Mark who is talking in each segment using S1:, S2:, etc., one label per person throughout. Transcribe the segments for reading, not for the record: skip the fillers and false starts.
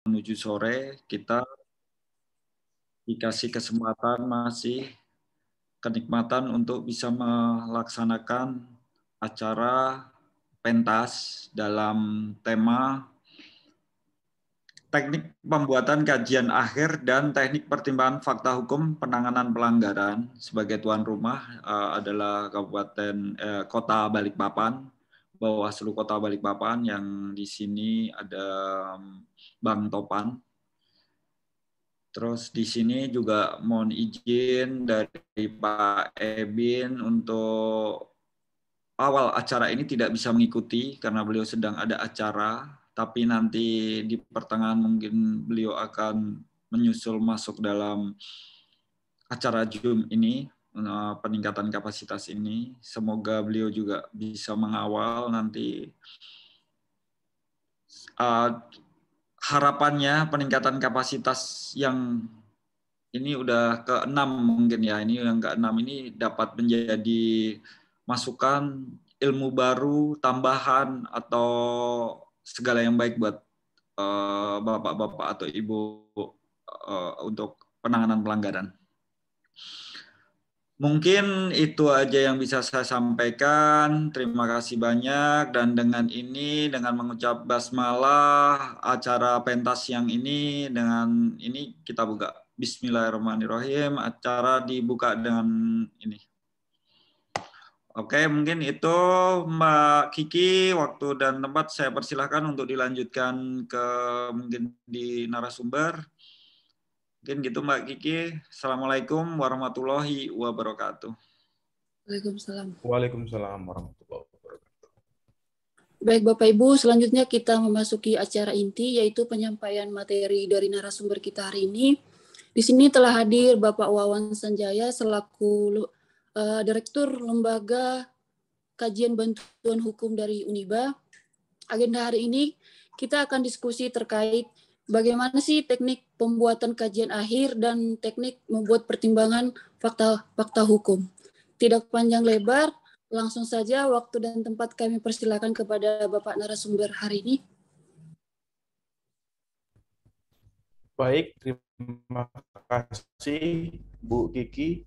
S1: menuju sore, kita dikasih kesempatan masih kenikmatan untuk bisa melaksanakan acara pentas dalam tema teknik pembuatan kajian akhir dan teknik pertimbangan fakta hukum penanganan pelanggaran. Sebagai tuan rumah adalah Kota Balikpapan, Bawaslu Kota Balikpapan, yang di sini ada Bang Topan. Terus di sini juga mohon izin dari Pak Ebin untuk awal acara ini tidak bisa mengikuti karena beliau sedang ada acara, tapi nanti di pertengahan mungkin beliau akan menyusul masuk dalam acara Zoom ini, peningkatan kapasitas ini. Semoga beliau juga bisa mengawal nanti. Harapannya peningkatan kapasitas yang ini udah ke-6 mungkin ya, ini yang ke-6 ini dapat menjadi masukan ilmu baru, tambahan, atau segala yang baik buat bapak-bapak atau ibu untuk penanganan pelanggaran. Mungkin itu aja yang bisa saya sampaikan. Terima kasih banyak. Dan dengan ini, dengan mengucap basmalah, acara pentas yang ini, dengan ini kita buka. Bismillahirrahmanirrahim. Acara dibuka dengan ini. Oke, mungkin itu Mbak Kiki, waktu dan tempat saya persilahkan untuk dilanjutkan ke mungkin di narasumber. Mungkin gitu Mbak Kiki. Assalamualaikum warahmatullahi wabarakatuh.
S2: Waalaikumsalam.
S3: Waalaikumsalam warahmatullahi wabarakatuh.
S2: Baik Bapak Ibu, selanjutnya kita memasuki acara inti, yaitu penyampaian materi dari narasumber kita hari ini. Di sini telah hadir Bapak Wawan Sanjaya selaku Direktur Lembaga Kajian Bantuan Hukum dari Uniba. Agenda hari ini kita akan diskusi terkait bagaimana sih teknik pembuatan kajian akhir dan teknik membuat pertimbangan fakta hukum. Tidak panjang lebar, langsung saja waktu dan tempat kami persilakan kepada Bapak narasumber hari ini.
S3: Baik, terima kasih Bu Kiki.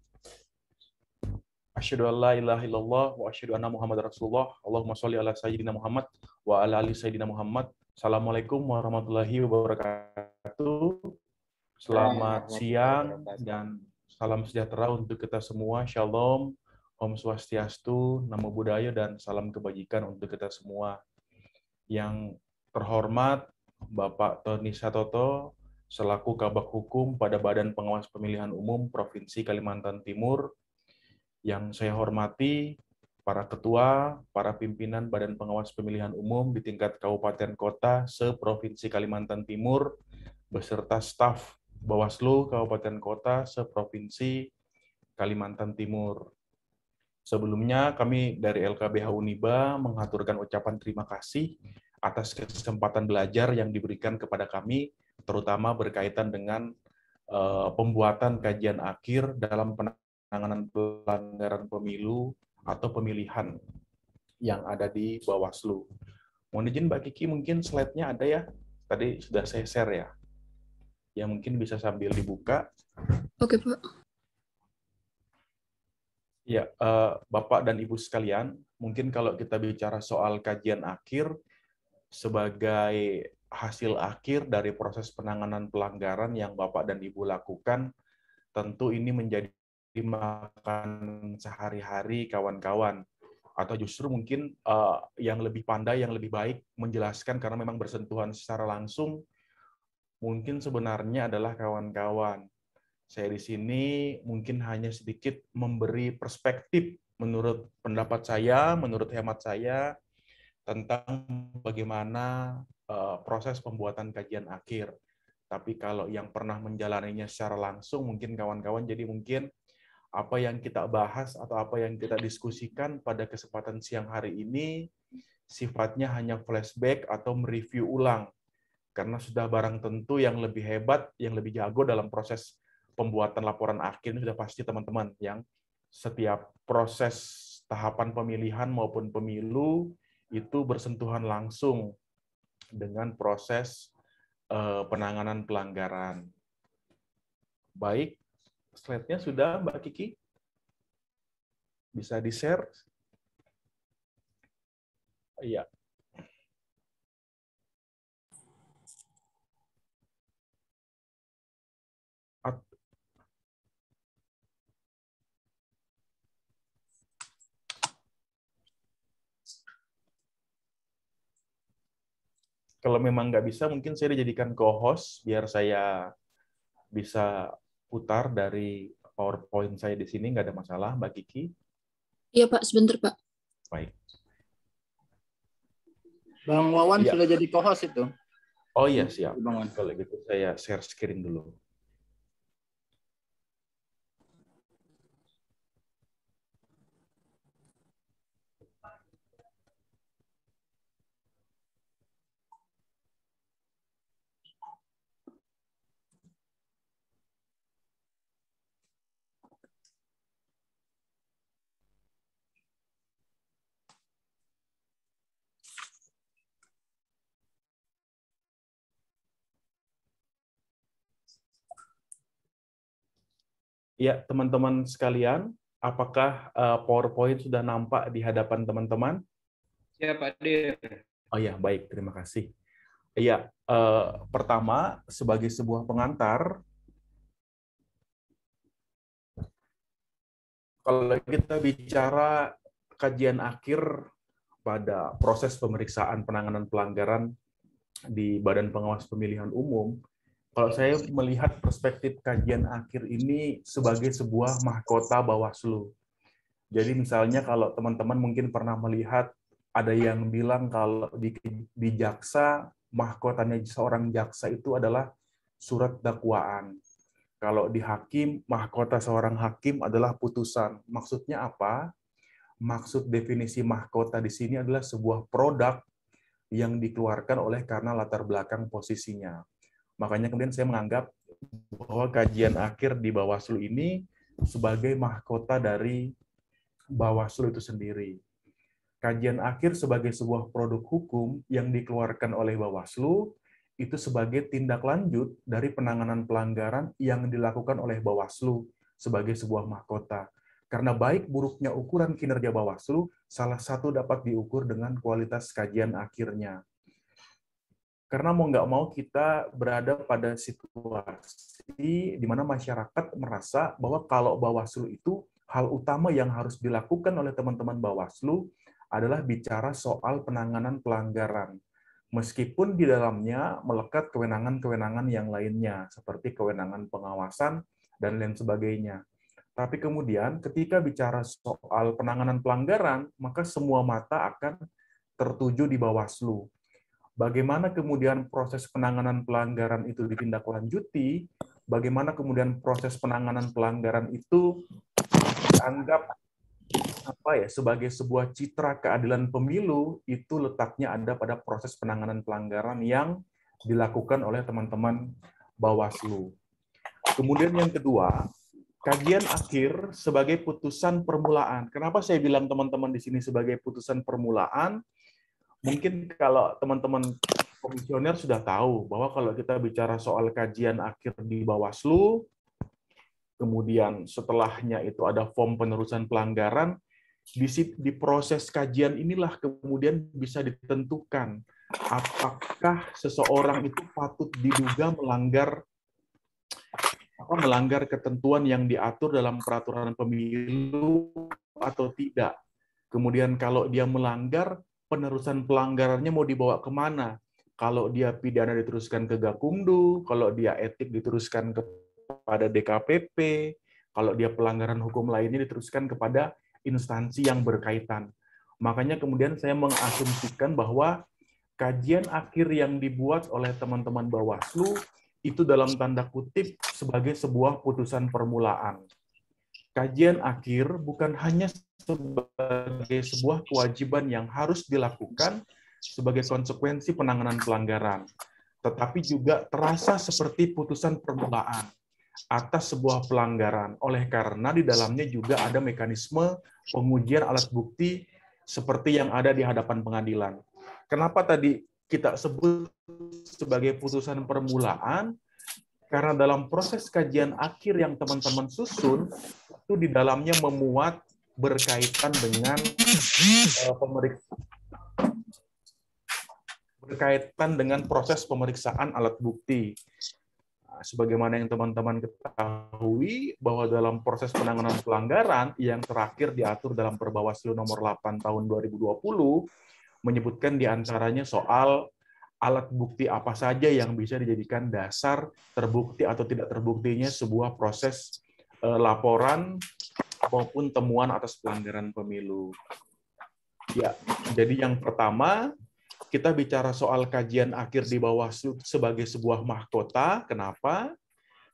S3: Asyhadu an la ilaha illallah wa asyhadu anna Muhammad Rasulullah. Allahumma sholli ala sayyidina Muhammad wa ala ali sayyidina Muhammad. Assalamualaikum warahmatullahi wabarakatuh. Selamat siang dan salam sejahtera untuk kita semua. Shalom, Om Swastiastu, Namo Buddhaya, dan salam kebajikan untuk kita semua. Yang terhormat Bapak Tony Satoto, selaku Kabag Hukum pada Badan Pengawas Pemilihan Umum Provinsi Kalimantan Timur. Yang saya hormati para ketua, para pimpinan Badan Pengawas Pemilihan Umum di tingkat kabupaten kota se-Provinsi Kalimantan Timur, beserta staf Bawaslu Kabupaten Kota se-Provinsi Kalimantan Timur. Sebelumnya kami dari LKBH Uniba mengaturkan ucapan terima kasih atas kesempatan belajar yang diberikan kepada kami, terutama berkaitan dengan pembuatan kajian akhir dalam penanganan pelanggaran pemilu atau pemilihan yang ada di Bawaslu. Mohon izin Mbak Kiki, mungkin slide-nya ada ya? Tadi sudah saya share ya. Yang mungkin bisa sambil dibuka.
S2: Oke, Pak.
S3: Ya, Bapak dan Ibu sekalian, mungkin kalau kita bicara soal kajian akhir sebagai hasil akhir dari proses penanganan pelanggaran yang Bapak dan Ibu lakukan, tentu ini menjadi makan sehari-hari kawan-kawan. Atau justru mungkin yang lebih pandai, yang lebih baik menjelaskan karena memang bersentuhan secara langsung, mungkin sebenarnya adalah kawan-kawan. Saya di sini mungkin hanya sedikit memberi perspektif menurut pendapat saya, menurut hemat saya, tentang bagaimana proses pembuatan kajian akhir. Tapi kalau yang pernah menjalaninya secara langsung, mungkin kawan-kawan, jadi mungkin apa yang kita bahas atau apa yang kita diskusikan pada kesempatan siang hari ini sifatnya hanya flashback atau mereview ulang. Karena sudah barang tentu yang lebih hebat, yang lebih jago dalam proses pembuatan laporan akhir ini sudah pasti teman-teman yang setiap proses tahapan pemilihan maupun pemilu itu bersentuhan langsung dengan proses penanganan pelanggaran. Baik, slide-nya sudah, Mbak Kiki? Bisa di-share? Iya. Kalau memang nggak bisa, mungkin saya dijadikan co-host, biar saya bisa putar dari PowerPoint saya di sini, nggak ada masalah, Mbak Kiki.
S2: Iya Pak, sebentar Pak.
S3: Baik.
S4: Bang Wawan
S3: Ya.
S4: sudah jadi co-host itu.
S3: Oh iya, siap.
S4: Bang Wawan.
S3: Kalau gitu saya share screen dulu. Ya, teman-teman sekalian, apakah PowerPoint sudah nampak di hadapan teman-teman?
S4: Ya Pak Dir.
S3: Oh ya, baik, terima kasih. Iya, pertama, sebagai sebuah pengantar, kalau kita bicara kajian akhir pada proses pemeriksaan penanganan pelanggaran di Badan Pengawas Pemilihan Umum, kalau saya melihat perspektif kajian akhir ini sebagai sebuah mahkota Bawaslu. Jadi misalnya kalau teman-teman mungkin pernah melihat ada yang bilang kalau di jaksa, mahkotanya seorang jaksa itu adalah surat dakwaan. Kalau di hakim, mahkota seorang hakim adalah putusan. Maksudnya apa? Maksud definisi mahkota di sini adalah sebuah produk yang dikeluarkan oleh karena latar belakang posisinya. Makanya kemudian saya menganggap bahwa kajian akhir di Bawaslu ini sebagai mahkota dari Bawaslu itu sendiri. Kajian akhir sebagai sebuah produk hukum yang dikeluarkan oleh Bawaslu itu sebagai tindak lanjut dari penanganan pelanggaran yang dilakukan oleh Bawaslu sebagai sebuah mahkota. Karena baik buruknya ukuran kinerja Bawaslu, salah satu dapat diukur dengan kualitas kajian akhirnya. Karena mau nggak mau kita berada pada situasi di mana masyarakat merasa bahwa kalau Bawaslu itu hal utama yang harus dilakukan oleh teman-teman Bawaslu adalah bicara soal penanganan pelanggaran. Meskipun di dalamnya melekat kewenangan-kewenangan yang lainnya, seperti kewenangan pengawasan dan lain sebagainya. Tapi kemudian ketika bicara soal penanganan pelanggaran, maka semua mata akan tertuju di Bawaslu. Bagaimana kemudian proses penanganan pelanggaran itu ditindaklanjuti, bagaimana kemudian proses penanganan pelanggaran itu dianggap sebagai sebuah citra keadilan pemilu, itu letaknya ada pada proses penanganan pelanggaran yang dilakukan oleh teman-teman Bawaslu. Kemudian yang kedua, kajian akhir sebagai putusan permulaan. Kenapa saya bilang teman-teman di sini sebagai putusan permulaan? Mungkin kalau teman-teman komisioner sudah tahu bahwa kalau kita bicara soal kajian akhir di Bawaslu, kemudian setelahnya itu ada form penerusan pelanggaran, di proses kajian inilah kemudian bisa ditentukan apakah seseorang itu patut diduga melanggar ketentuan yang diatur dalam peraturan pemilu atau tidak. Kemudian kalau dia melanggar, penerusan pelanggarannya mau dibawa kemana? Kalau dia pidana diteruskan ke Gakumdu, kalau dia etik diteruskan kepada DKPP, kalau dia pelanggaran hukum lainnya diteruskan kepada instansi yang berkaitan. Makanya kemudian saya mengasumsikan bahwa kajian akhir yang dibuat oleh teman-teman Bawaslu itu dalam tanda kutip sebagai sebuah putusan permulaan. Kajian akhir bukan hanya sebagai sebuah kewajiban yang harus dilakukan sebagai konsekuensi penanganan pelanggaran, tetapi juga terasa seperti putusan permulaan atas sebuah pelanggaran, oleh karena di dalamnya juga ada mekanisme pengujian alat bukti seperti yang ada di hadapan pengadilan. Kenapa tadi kita sebut sebagai putusan permulaan karena dalam proses kajian akhir yang teman-teman susun itu di dalamnya memuat berkaitan dengan proses pemeriksaan alat bukti. Nah, sebagaimana yang teman-teman ketahui bahwa dalam proses penanganan pelanggaran yang terakhir diatur dalam Perbawaslu nomor 8 tahun 2020 menyebutkan diantaranya soal alat bukti apa saja yang bisa dijadikan dasar terbukti atau tidak terbuktinya sebuah proses laporan maupun temuan atas pelanggaran pemilu. Ya, jadi yang pertama kita bicara soal kajian akhir di Bawaslu sebagai sebuah mahkota. Kenapa?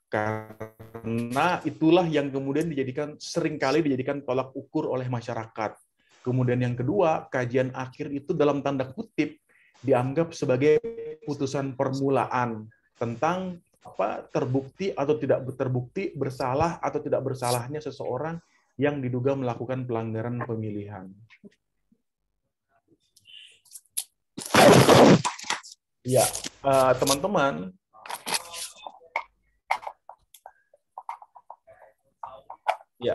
S3: Karena itulah yang kemudian seringkali dijadikan tolak ukur oleh masyarakat. Kemudian yang kedua, kajian akhir itu dalam tanda kutip dianggap sebagai putusan permulaan tentang terbukti atau tidak terbukti, bersalah atau tidak bersalahnya seseorang yang diduga melakukan pelanggaran pemilihan. Ya,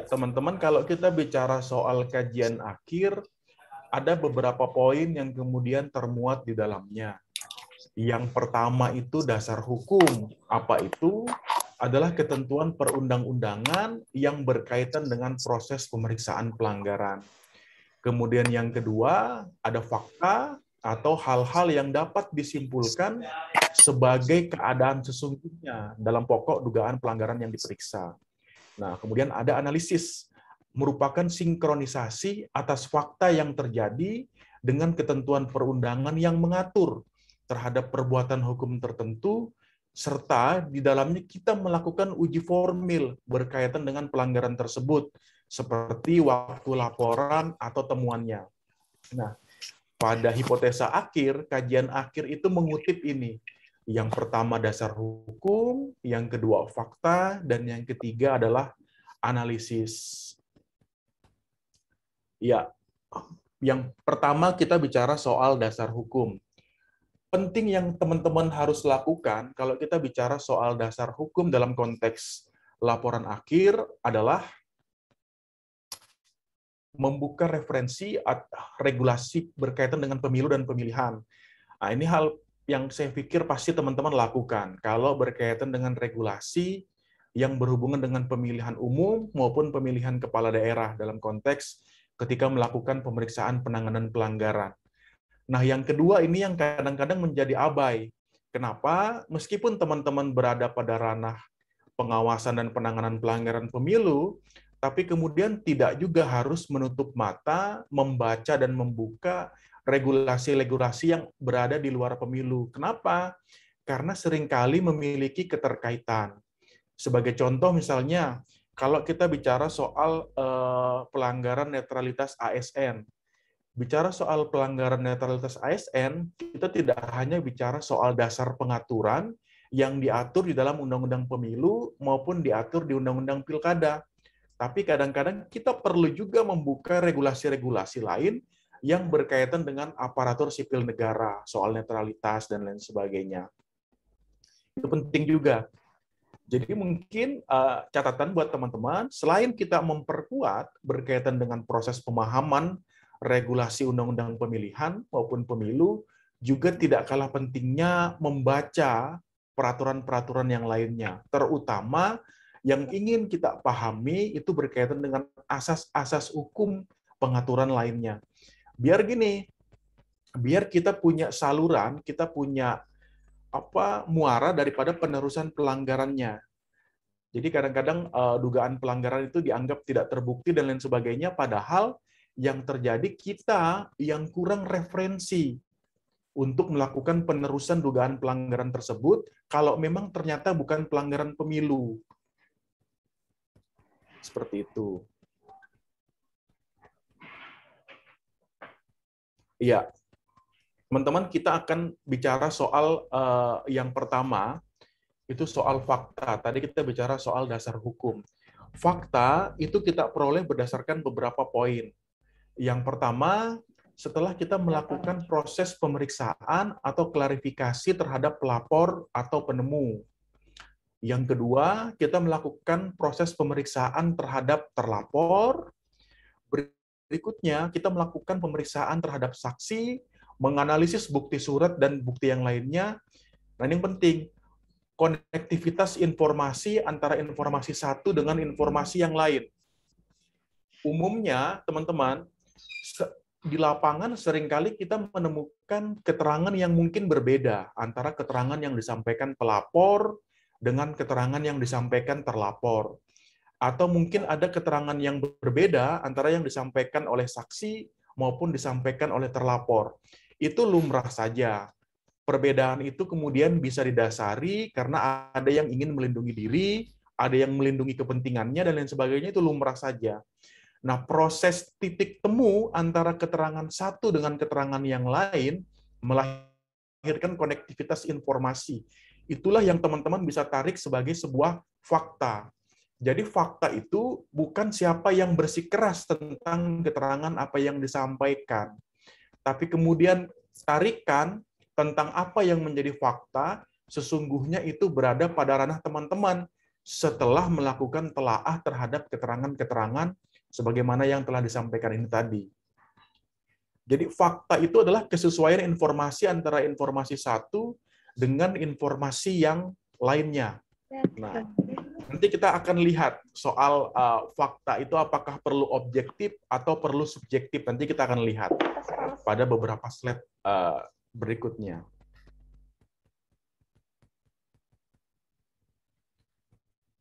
S3: teman-teman, kalau kita bicara soal kajian akhir, ada beberapa poin yang kemudian termuat di dalamnya. Yang pertama itu dasar hukum. Apa itu? Adalah ketentuan perundang-undangan yang berkaitan dengan proses pemeriksaan pelanggaran. Kemudian yang kedua, ada fakta atau hal-hal yang dapat disimpulkan sebagai keadaan sesungguhnya dalam pokok dugaan pelanggaran yang diperiksa. Nah, kemudian ada analisis, merupakan sinkronisasi atas fakta yang terjadi dengan ketentuan perundangan yang mengatur terhadap perbuatan hukum tertentu, serta di dalamnya kita melakukan uji formil berkaitan dengan pelanggaran tersebut, seperti waktu laporan atau temuannya. Nah, pada hipotesa akhir, kajian akhir itu mengutip ini. Yang pertama dasar hukum, yang kedua fakta, dan yang ketiga adalah analisis. Ya, yang pertama kita bicara soal dasar hukum. Penting yang teman-teman harus lakukan kalau kita bicara soal dasar hukum dalam konteks laporan akhir adalah membuka referensi regulasi berkaitan dengan pemilu dan pemilihan. Nah, ini hal yang saya pikir pasti teman-teman lakukan kalau berkaitan dengan regulasi yang berhubungan dengan pemilihan umum maupun pemilihan kepala daerah dalam konteks ketika melakukan pemeriksaan penanganan pelanggaran. Nah, yang kedua ini yang kadang-kadang menjadi abai. Kenapa? Meskipun teman-teman berada pada ranah pengawasan dan penanganan pelanggaran pemilu, tapi kemudian tidak juga harus menutup mata, membaca dan membuka regulasi-regulasi yang berada di luar pemilu. Kenapa? Karena seringkali memiliki keterkaitan. Sebagai contoh misalnya, kalau kita bicara soal pelanggaran netralitas ASN, bicara soal pelanggaran netralitas ASN, kita tidak hanya bicara soal dasar pengaturan yang diatur di dalam Undang-Undang Pemilu maupun diatur di Undang-Undang Pilkada. Tapi kadang-kadang kita perlu juga membuka regulasi-regulasi lain yang berkaitan dengan aparatur sipil negara, soal netralitas dan lain sebagainya. Itu penting juga. Jadi mungkin catatan buat teman-teman, selain kita memperkuat berkaitan dengan proses pemahaman regulasi undang-undang pemilihan maupun pemilu, juga tidak kalah pentingnya membaca peraturan-peraturan yang lainnya. Terutama yang ingin kita pahami itu berkaitan dengan asas-asas hukum pengaturan lainnya. Biar gini, biar kita punya saluran, kita punya muara daripada penerusan pelanggarannya. Jadi kadang-kadang dugaan pelanggaran itu dianggap tidak terbukti dan lain sebagainya, padahal yang terjadi kita yang kurang referensi untuk melakukan penerusan dugaan pelanggaran tersebut kalau memang ternyata bukan pelanggaran pemilu. Seperti itu. Iya. Teman-teman, kita akan bicara soal yang pertama, itu soal fakta. Tadi kita bicara soal dasar hukum. Fakta itu kita peroleh berdasarkan beberapa poin. Yang pertama, setelah kita melakukan proses pemeriksaan atau klarifikasi terhadap pelapor atau penemu. Yang kedua, kita melakukan proses pemeriksaan terhadap terlapor. Berikutnya, kita melakukan pemeriksaan terhadap saksi, menganalisis bukti surat dan bukti yang lainnya. Dan yang penting, konektivitas informasi antara informasi satu dengan informasi yang lain. Umumnya, teman-teman, di lapangan seringkali kita menemukan keterangan yang mungkin berbeda antara keterangan yang disampaikan pelapor dengan keterangan yang disampaikan terlapor. Atau mungkin ada keterangan yang berbeda antara yang disampaikan oleh saksi maupun disampaikan oleh terlapor. Itu lumrah saja. Perbedaan itu kemudian bisa didasari karena ada yang ingin melindungi diri, ada yang melindungi kepentingannya, dan lain sebagainya, itu lumrah saja. Nah, proses titik temu antara keterangan satu dengan keterangan yang lain melahirkan konektivitas informasi. Itulah yang teman-teman bisa tarik sebagai sebuah fakta. Jadi fakta itu bukan siapa yang bersikeras tentang keterangan apa yang disampaikan, tapi kemudian tarikan tentang apa yang menjadi fakta, sesungguhnya itu berada pada ranah teman-teman setelah melakukan telaah terhadap keterangan-keterangan sebagaimana yang telah disampaikan ini tadi. Jadi fakta itu adalah kesesuaian informasi antara informasi satu dengan informasi yang lainnya. Nah, nanti kita akan lihat soal fakta itu apakah perlu objektif atau perlu subjektif. Nanti kita akan lihat pada beberapa slide berikutnya.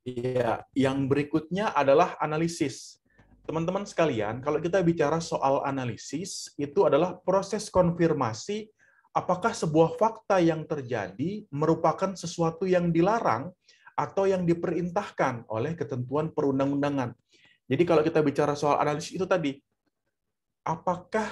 S3: Iya, yang berikutnya adalah analisis. Teman-teman sekalian, kalau kita bicara soal analisis, itu adalah proses konfirmasi apakah sebuah fakta yang terjadi merupakan sesuatu yang dilarang atau yang diperintahkan oleh ketentuan perundang-undangan. Jadi kalau kita bicara soal analisis itu tadi, apakah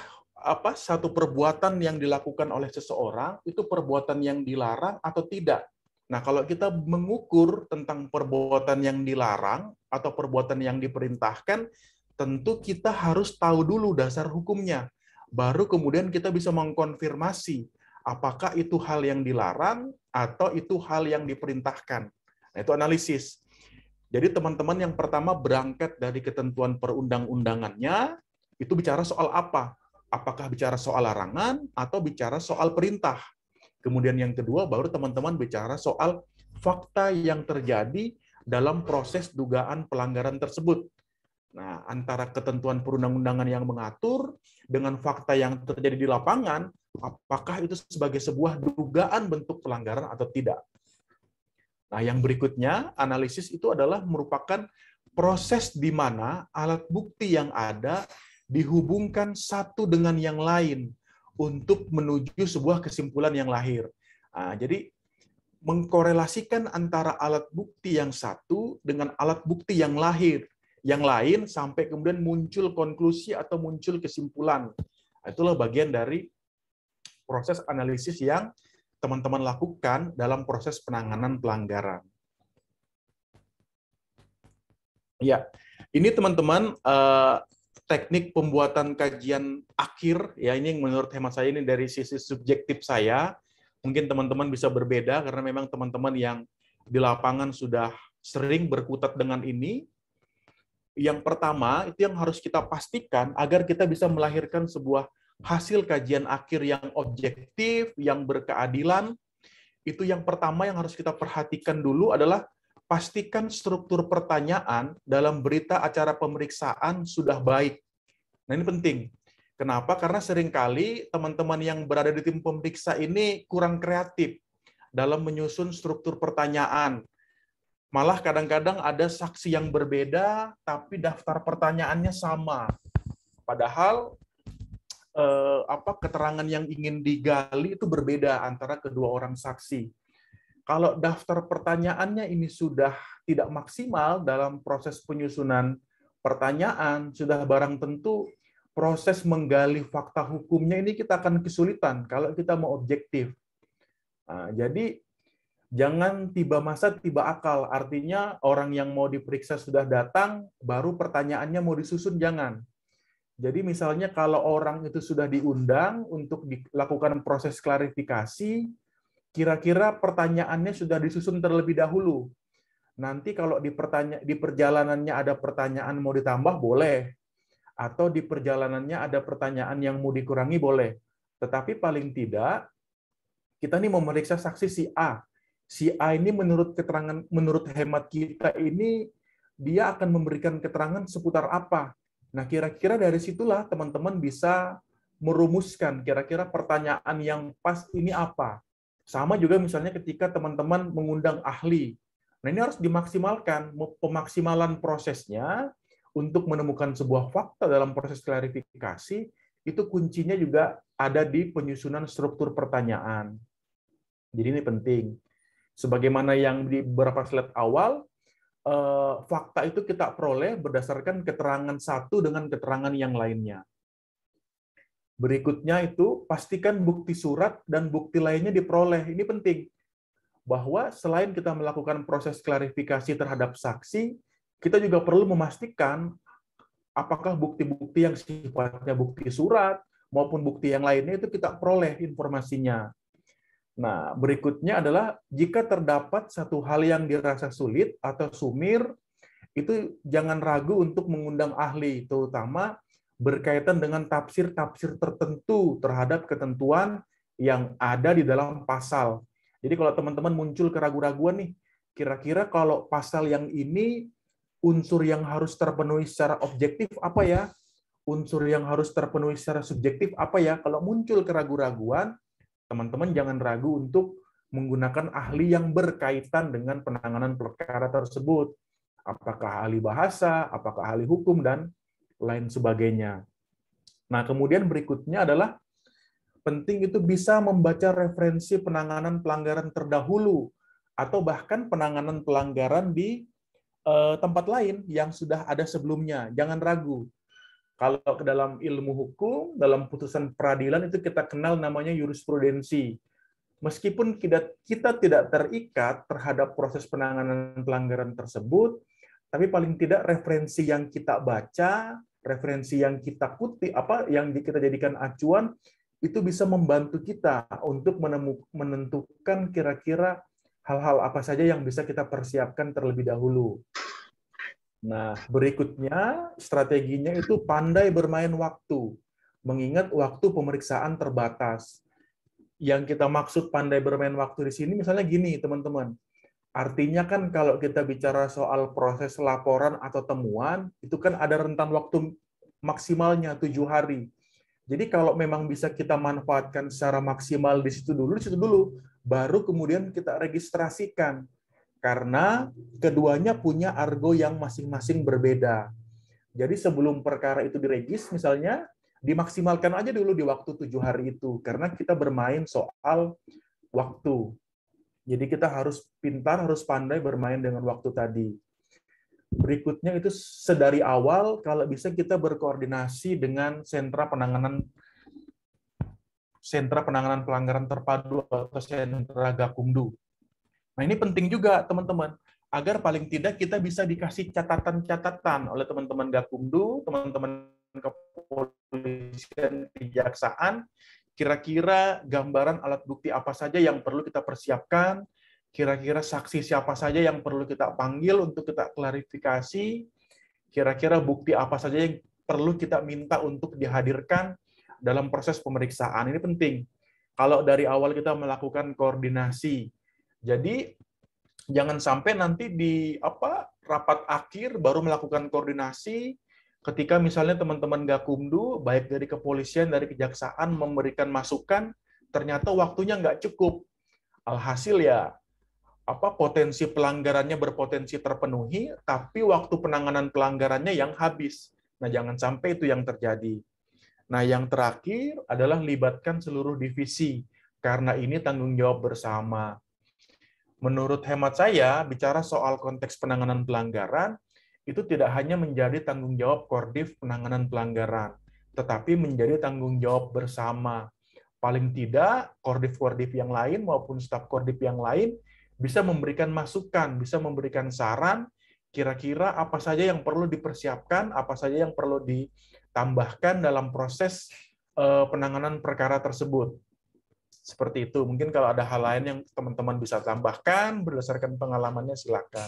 S3: satu perbuatan yang dilakukan oleh seseorang itu perbuatan yang dilarang atau tidak? Nah, kalau kita mengukur tentang perbuatan yang dilarang atau perbuatan yang diperintahkan, tentu kita harus tahu dulu dasar hukumnya. Baru kemudian kita bisa mengkonfirmasi apakah itu hal yang dilarang atau itu hal yang diperintahkan. Nah, itu analisis. Jadi teman-teman yang pertama berangkat dari ketentuan perundang-undangannya, itu bicara soal apa? Apakah bicara soal larangan atau bicara soal perintah? Kemudian yang kedua, baru teman-teman bicara soal fakta yang terjadi dalam proses dugaan pelanggaran tersebut. Nah, antara ketentuan perundang-undangan yang mengatur dengan fakta yang terjadi di lapangan, apakah itu sebagai sebuah dugaan bentuk pelanggaran atau tidak? Nah, yang berikutnya, analisis itu adalah merupakan proses di mana alat bukti yang ada dihubungkan satu dengan yang lain untuk menuju sebuah kesimpulan yang lahir. Nah, jadi, mengkorelasikan antara alat bukti yang satu dengan alat bukti yang lahir, yang lain sampai kemudian muncul konklusi atau muncul kesimpulan. Itulah bagian dari proses analisis yang teman-teman lakukan dalam proses penanganan pelanggaran. Ya, ini teman-teman teknik pembuatan kajian akhir, ya ini menurut hemat saya ini dari sisi subjektif saya. Mungkin teman-teman bisa berbeda karena memang teman-teman yang di lapangan sudah sering berkutat dengan ini. Yang pertama, itu yang harus kita pastikan agar kita bisa melahirkan sebuah hasil kajian akhir yang objektif, yang berkeadilan. Itu yang pertama yang harus kita perhatikan dulu adalah pastikan struktur pertanyaan dalam berita acara pemeriksaan sudah baik. Nah, ini penting. Kenapa? Karena seringkali teman-teman yang berada di tim pemeriksa ini kurang kreatif dalam menyusun struktur pertanyaan. Malah kadang-kadang ada saksi yang berbeda, tapi daftar pertanyaannya sama. Padahal keterangan yang ingin digali itu berbeda antara kedua orang saksi. Kalau daftar pertanyaannya ini sudah tidak maksimal dalam proses penyusunan pertanyaan, sudah barang tentu proses menggali fakta hukumnya ini kita akan kesulitan kalau kita mau objektif. Nah, jadi jangan tiba masa tiba akal, artinya orang yang mau diperiksa sudah datang, baru pertanyaannya mau disusun, jangan. Jadi misalnya kalau orang itu sudah diundang untuk dilakukan proses klarifikasi, kira-kira pertanyaannya sudah disusun terlebih dahulu. Nanti kalau di perjalanannya ada pertanyaan mau ditambah, boleh. Atau di perjalanannya ada pertanyaan yang mau dikurangi, boleh. Tetapi paling tidak, kita ini memeriksa saksi si A. Si A ini menurut hemat kita ini, dia akan memberikan keterangan seputar apa. Nah, kira-kira dari situlah teman-teman bisa merumuskan kira-kira pertanyaan yang pas ini apa. Sama juga misalnya ketika teman-teman mengundang ahli. Nah, ini harus dimaksimalkan. Pemaksimalan prosesnya untuk menemukan sebuah fakta dalam proses klarifikasi, itu kuncinya juga ada di penyusunan struktur pertanyaan. Jadi ini penting. Sebagaimana yang di beberapa slide awal, fakta itu kita peroleh berdasarkan keterangan satu dengan keterangan yang lainnya. Berikutnya itu, pastikan bukti surat dan bukti lainnya diperoleh. Ini penting. Bahwa selain kita melakukan proses klarifikasi terhadap saksi, kita juga perlu memastikan apakah bukti-bukti yang sifatnya bukti surat maupun bukti yang lainnya itu kita peroleh informasinya. Nah, berikutnya adalah jika terdapat satu hal yang dirasa sulit atau sumir, itu jangan ragu untuk mengundang ahli, terutama berkaitan dengan tafsir-tafsir tertentu terhadap ketentuan yang ada di dalam pasal. Jadi kalau teman-teman muncul keraguan-raguan nih, kira-kira kalau pasal yang ini unsur yang harus terpenuhi secara objektif apa ya? Unsur yang harus terpenuhi secara subjektif apa ya? Kalau muncul keraguan-raguan, teman-teman jangan ragu untuk menggunakan ahli yang berkaitan dengan penanganan perkara tersebut. Apakah ahli bahasa, apakah ahli hukum, dan lain sebagainya. Nah, kemudian berikutnya adalah penting itu bisa membaca referensi penanganan pelanggaran terdahulu atau bahkan penanganan pelanggaran di tempat lain yang sudah ada sebelumnya. Jangan ragu. Kalau ke dalam ilmu hukum, dalam putusan peradilan itu kita kenal namanya jurisprudensi. Meskipun kita tidak terikat terhadap proses penanganan pelanggaran tersebut, tapi paling tidak referensi yang kita baca, referensi yang kita kutip, yang kita jadikan acuan, itu bisa membantu kita untuk menentukan kira-kira hal-hal apa saja yang bisa kita persiapkan terlebih dahulu. Nah, berikutnya strateginya itu pandai bermain waktu. Mengingat waktu pemeriksaan terbatas. Yang kita maksud pandai bermain waktu di sini misalnya gini, teman-teman. Artinya kan kalau kita bicara soal proses laporan atau temuan, itu kan ada rentan waktu maksimalnya 7 hari. Jadi kalau memang bisa kita manfaatkan secara maksimal di situ dulu, baru kemudian kita registrasikan. Karena keduanya punya argo yang masing-masing berbeda. Jadi sebelum perkara itu diregis, misalnya, dimaksimalkan aja dulu di waktu 7 hari itu. Karena kita bermain soal waktu. Jadi kita harus pintar, harus pandai bermain dengan waktu tadi. Berikutnya itu sedari awal, kalau bisa kita berkoordinasi dengan sentra penanganan pelanggaran terpadu atau sentra Gakumdu. Nah, ini penting juga, teman-teman, agar paling tidak kita bisa dikasih catatan-catatan oleh teman-teman Gakumdu, teman-teman kepolisian, kejaksaan, kira-kira gambaran alat bukti apa saja yang perlu kita persiapkan, kira-kira saksi siapa saja yang perlu kita panggil untuk kita klarifikasi, kira-kira bukti apa saja yang perlu kita minta untuk dihadirkan dalam proses pemeriksaan. Ini penting. Kalau dari awal kita melakukan koordinasi, jadi jangan sampai nanti di rapat akhir baru melakukan koordinasi ketika misalnya teman-teman Gakumdu baik dari kepolisian, dari kejaksaan memberikan masukan, ternyata waktunya nggak cukup. Alhasil ya potensi pelanggarannya berpotensi terpenuhi, tapi waktu penanganan pelanggarannya yang habis. Nah, jangan sampai itu yang terjadi. Nah, yang terakhir adalah libatkan seluruh divisi karena ini tanggung jawab bersama. Menurut hemat saya, bicara soal konteks penanganan pelanggaran, itu tidak hanya menjadi tanggung jawab Kordif penanganan pelanggaran, tetapi menjadi tanggung jawab bersama. Paling tidak, Kordif-Kordif yang lain maupun staf Kordif yang lain bisa memberikan masukan, bisa memberikan saran, kira-kira apa saja yang perlu dipersiapkan, apa saja yang perlu tambahkan dalam proses penanganan perkara tersebut. Seperti itu. Mungkin kalau ada hal lain yang teman-teman bisa tambahkan berdasarkan pengalamannya, silakan.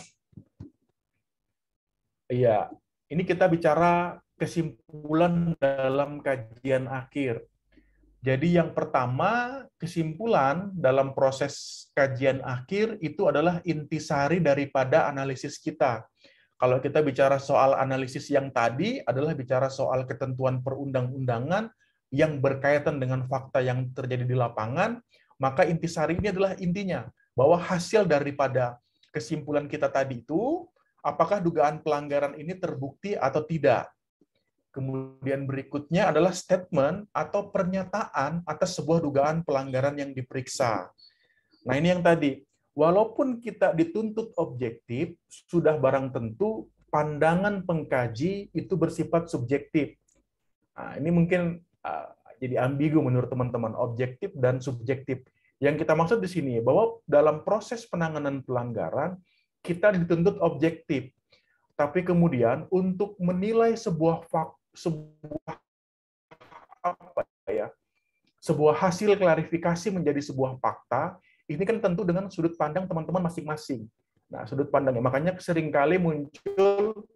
S3: Iya, ini kita bicara kesimpulan dalam kajian akhir. Jadi yang pertama, kesimpulan dalam proses kajian akhir itu adalah intisari daripada analisis kita. Kalau kita bicara soal analisis yang tadi adalah bicara soal ketentuan perundang-undangan yang berkaitan dengan fakta yang terjadi di lapangan, maka intisari ini adalah intinya, bahwa hasil daripada kesimpulan kita tadi itu, apakah dugaan pelanggaran ini terbukti atau tidak. Kemudian berikutnya adalah statement atau pernyataan atas sebuah dugaan pelanggaran yang diperiksa. Nah ini yang tadi, walaupun kita dituntut objektif, sudah barang tentu pandangan pengkaji itu bersifat subjektif. Nah, ini mungkin jadi ambigu menurut teman-teman, objektif dan subjektif. Yang kita maksud di sini bahwa dalam proses penanganan pelanggaran kita dituntut objektif, tapi kemudian untuk menilai sebuah hasil klarifikasi menjadi sebuah fakta, ini kan tentu dengan sudut pandang teman-teman masing-masing. Nah, sudut pandangnya, makanya seringkali muncul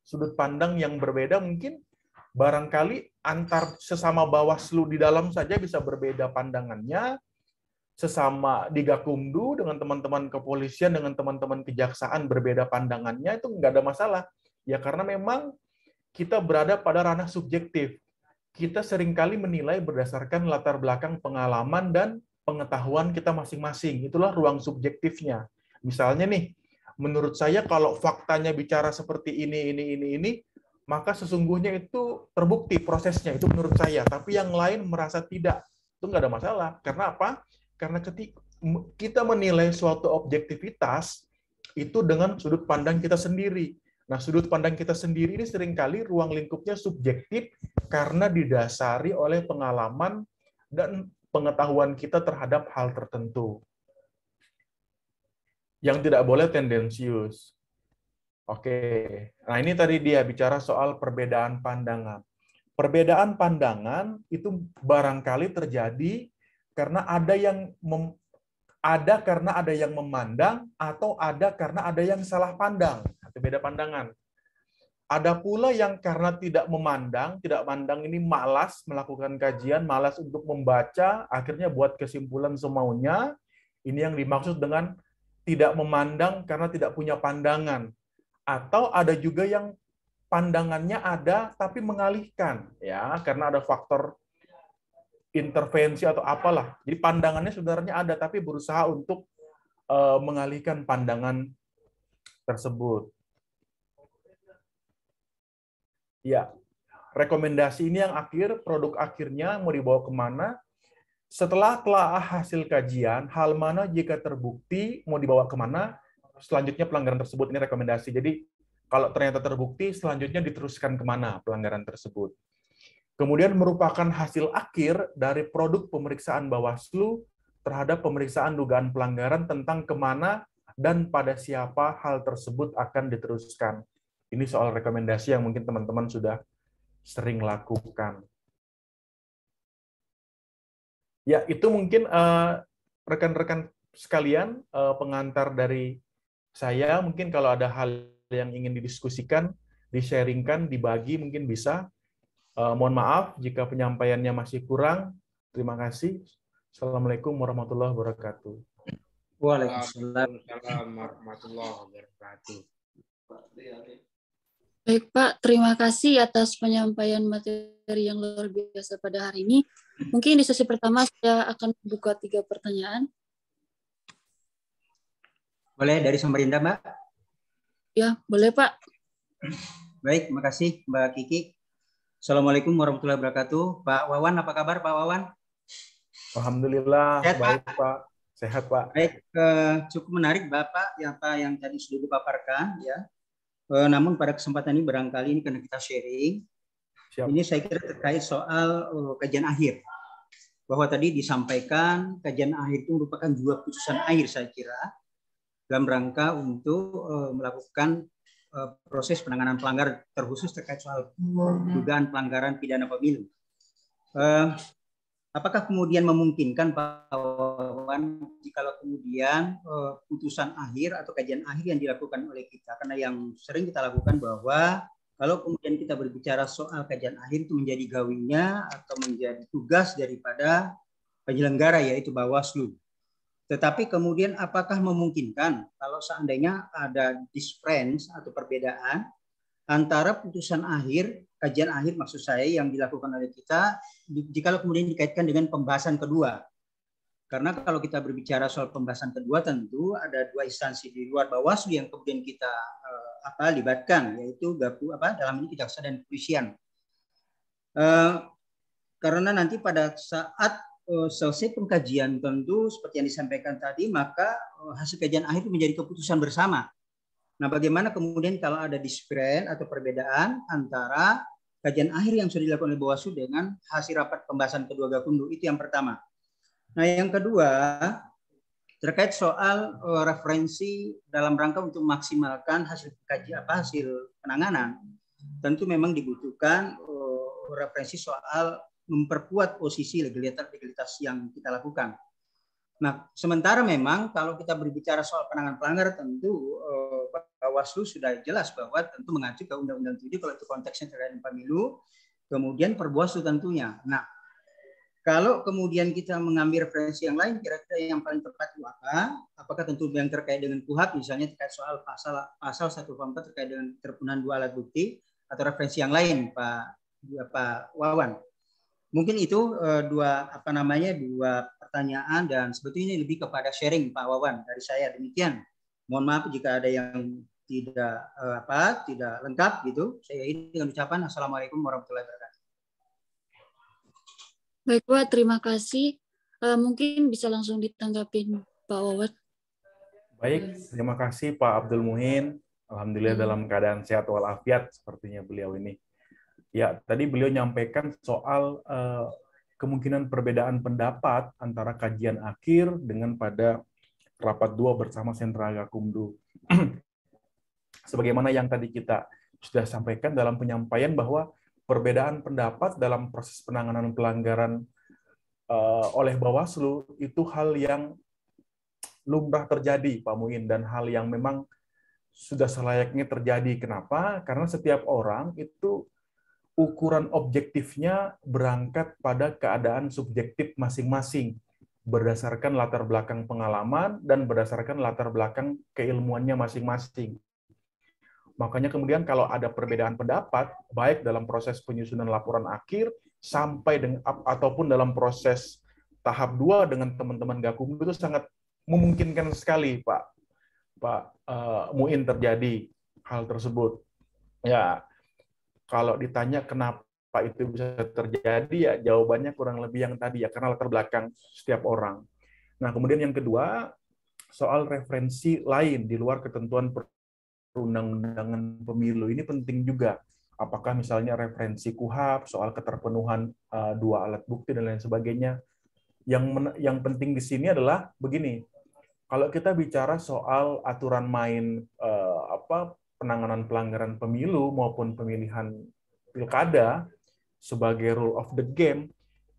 S3: sudut pandang yang berbeda, mungkin barangkali antar sesama Bawaslu di dalam saja bisa berbeda pandangannya, sesama di Gakumdu dengan teman-teman kepolisian, dengan teman-teman kejaksaan berbeda pandangannya, itu nggak ada masalah. Ya karena memang kita berada pada ranah subjektif. Kita seringkali menilai berdasarkan latar belakang pengalaman dan pengetahuan kita masing-masing. Itulah ruang subjektifnya. Misalnya nih, menurut saya kalau faktanya bicara seperti ini, maka sesungguhnya itu terbukti prosesnya, itu menurut saya. Tapi yang lain merasa tidak. Itu nggak ada masalah. Karena apa? Karena ketika kita menilai suatu objektivitas, itu dengan sudut pandang kita sendiri. Nah, sudut pandang kita sendiri ini seringkali ruang lingkupnya subjektif karena didasari oleh pengalaman dan pengetahuan kita terhadap hal tertentu. Yang tidak boleh tendensius. Oke, nah ini tadi dia bicara soal perbedaan pandangan. Perbedaan pandangan itu barangkali terjadi karena ada yang memandang atau ada karena ada yang salah pandang. Itu beda pandangan. Ada pula yang karena tidak mandang ini malas melakukan kajian, malas untuk membaca, akhirnya buat kesimpulan semaunya. Ini yang dimaksud dengan tidak memandang karena tidak punya pandangan. Atau ada juga yang pandangannya ada tapi mengalihkan, ya, karena ada faktor intervensi atau apalah. Jadi pandangannya sebenarnya ada, tapi berusaha untuk mengalihkan pandangan tersebut. Ya, rekomendasi ini yang akhir, produk akhirnya mau dibawa kemana? Setelah telah hasil kajian, hal mana jika terbukti mau dibawa kemana? Selanjutnya pelanggaran tersebut, ini rekomendasi. Jadi kalau ternyata terbukti, selanjutnya diteruskan kemana pelanggaran tersebut. Kemudian merupakan hasil akhir dari produk pemeriksaan Bawaslu terhadap pemeriksaan dugaan pelanggaran tentang kemana dan pada siapa hal tersebut akan diteruskan. Ini soal rekomendasi yang mungkin teman-teman sudah sering lakukan. Ya, itu mungkin rekan-rekan sekalian, pengantar dari saya. Mungkin kalau ada hal yang ingin didiskusikan, di-sharingkan, dibagi, mungkin bisa. Mohon maaf jika penyampaiannya masih kurang. Terima kasih. Assalamualaikum warahmatullahi wabarakatuh.
S4: Waalaikumsalam warahmatullahi wabarakatuh.
S2: Baik Pak, terima kasih atas penyampaian materi yang luar biasa pada hari ini. Mungkin di sesi pertama saya akan membuka 3 pertanyaan.
S5: Boleh dari Samarinda, Mbak?
S2: Ya, boleh Pak.
S5: Baik, makasih Mbak Kiki. Assalamualaikum warahmatullahi wabarakatuh. Pak Wawan, apa kabar Pak Wawan?
S3: Alhamdulillah,
S5: sehat,
S3: baik
S5: Pak.
S3: Pak. Sehat Pak.
S5: Baik, cukup menarik Bapak yang tadi sudah dipaparkan, ya. Namun pada kesempatan ini barangkali ini karena kita sharing,
S3: Siap.
S5: ini saya kira terkait soal kajian akhir. Bahwa tadi disampaikan kajian akhir itu merupakan 2 putusan akhir saya kira dalam rangka untuk melakukan proses penanganan pelanggaran, terkhusus terkait soal dugaan pelanggaran pidana pemilu. Apakah kemudian memungkinkan Pak Wawan jikalau kemudian putusan akhir atau kajian akhir yang dilakukan oleh kita, karena yang sering kita lakukan bahwa kalau kemudian kita berbicara soal kajian akhir itu menjadi gawinya atau menjadi tugas daripada penyelenggara yaitu Bawaslu. Tetapi kemudian apakah memungkinkan kalau seandainya ada difference atau perbedaan antara putusan akhir, kajian akhir maksud saya yang dilakukan oleh kita, jika kemudian dikaitkan dengan pembahasan kedua. Karena kalau kita berbicara soal pembahasan kedua tentu ada dua instansi di luar Bawaslu yang kemudian kita libatkan, yaitu dalam ini Kejaksaan dan Kepolisian. Karena nanti pada saat selesai pengkajian tentu seperti yang disampaikan tadi, maka hasil kajian akhir itu menjadi keputusan bersama. Nah, bagaimana kemudian kalau ada difference atau perbedaan antara kajian akhir yang sudah dilakukan oleh Bawaslu dengan hasil rapat pembahasan kedua Gakumdu? Itu yang pertama. Nah, yang kedua terkait soal referensi dalam rangka untuk memaksimalkan hasil kajian hasil penanganan, tentu memang dibutuhkan referensi soal memperkuat posisi legalitas yang kita lakukan. Nah, sementara memang kalau kita berbicara soal penanganan pelanggaran tentu Bawaslu sudah jelas bahwa tentu mengacu ke Undang-Undang 7 kalau itu konteksnya terkait pemilu, kemudian Perbawaslu tentunya. Nah, kalau kemudian kita mengambil referensi yang lain, kira-kira yang paling tepat itu apa? Apakah tentu yang terkait dengan KUHP, misalnya terkait soal pasal 144 terkait dengan terpenuhan 2 alat bukti, atau referensi yang lain, Pak Wawan? Mungkin itu dua pertanyaan dan sebetulnya ini lebih kepada sharing Pak Wawan dari saya, demikian. Mohon maaf jika ada yang tidak lengkap gitu. Saya ini dengan ucapan Assalamualaikum warahmatullahi wabarakatuh.
S2: Baik Pak, terima kasih. Mungkin bisa langsung ditanggapin Pak Wawan.
S3: Baik, terima kasih Pak Abdul Muhin. Alhamdulillah dalam keadaan sehat walafiat sepertinya beliau ini. Ya, tadi beliau nyampaikan soal kemungkinan perbedaan pendapat antara kajian akhir dengan pada rapat 2 bersama Sentra Gakumdu. Sebagaimana yang tadi kita sudah sampaikan dalam penyampaian bahwa perbedaan pendapat dalam proses penanganan pelanggaran oleh Bawaslu itu hal yang lumrah terjadi, Pak Muin, dan hal yang memang sudah selayaknya terjadi. Kenapa? Karena setiap orang itu ukuran objektifnya berangkat pada keadaan subjektif masing-masing, berdasarkan latar belakang pengalaman dan berdasarkan latar belakang keilmuannya masing-masing. Makanya kemudian kalau ada perbedaan pendapat, baik dalam proses penyusunan laporan akhir, sampai dengan ataupun dalam proses tahap 2 dengan teman-teman Gakumdu, itu sangat memungkinkan sekali, Pak Muin, terjadi hal tersebut. Ya, kalau ditanya kenapa itu bisa terjadi, ya jawabannya kurang lebih yang tadi ya, karena latar belakang setiap orang. Nah, kemudian yang kedua, soal referensi lain di luar ketentuan perundang-undangan pemilu ini penting juga. Apakah misalnya referensi KUHP, soal keterpenuhan 2 alat bukti dan lain sebagainya. Yang penting di sini adalah begini, kalau kita bicara soal aturan main penanganan pelanggaran pemilu maupun pemilihan pilkada sebagai rule of the game,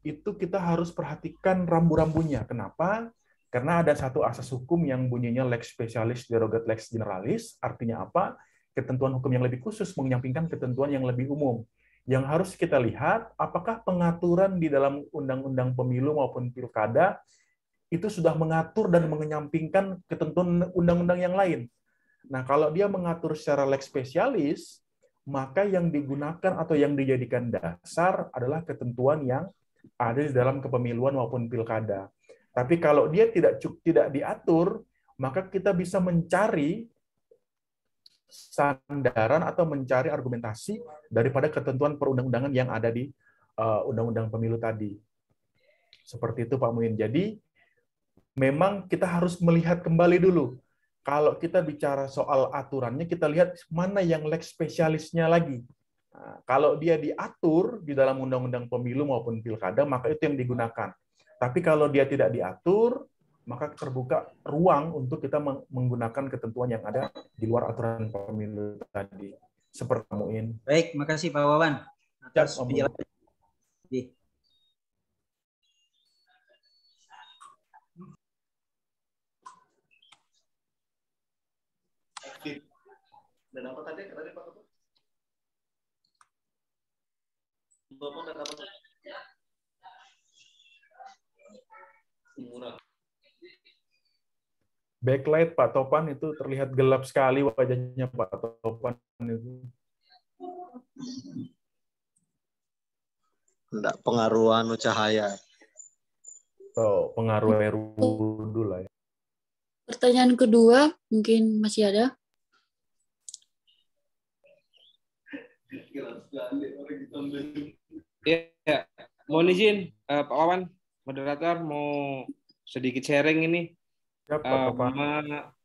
S3: itu kita harus perhatikan rambu-rambunya. Kenapa? Karena ada satu asas hukum yang bunyinya lex specialis derogat lex generalis. Artinya apa? Ketentuan hukum yang lebih khusus menyampingkan ketentuan yang lebih umum. Yang harus kita lihat, apakah pengaturan di dalam undang-undang pemilu maupun pilkada itu sudah mengatur dan menyampingkan ketentuan undang-undang yang lain. Nah, kalau dia mengatur secara lex specialis, maka yang digunakan atau yang dijadikan dasar adalah ketentuan yang ada di dalam kepemiluan maupun pilkada. Tapi kalau dia tidak diatur, maka kita bisa mencari sandaran atau mencari argumentasi daripada ketentuan perundang-undangan yang ada di undang-undang pemilu tadi. Seperti itu, Pak Muin. Jadi, memang kita harus melihat kembali dulu. Kalau kita bicara soal aturannya, kita lihat mana yang lex spesialisnya lagi. Nah, kalau dia diatur di dalam undang-undang pemilu maupun pilkada, maka itu yang digunakan. Tapi kalau dia tidak diatur, maka terbuka ruang untuk kita menggunakan ketentuan yang ada di luar aturan pemilu tadi. Seperti Muin.
S5: Baik, makasih Pak Wawan atas penjelasan.
S6: Dan apa tadi Pak Ketua? Bapak dan apa? Murah.
S3: Backlight Pak Topan itu terlihat gelap sekali wajahnya Pak Topan itu.
S6: Enggak pengaruh cahaya.
S3: So, pengaruh RUU lah ya.
S2: Pertanyaan kedua mungkin masih ada.
S4: Ya, mohon izin Pak Wawan, moderator mau sedikit sharing ini.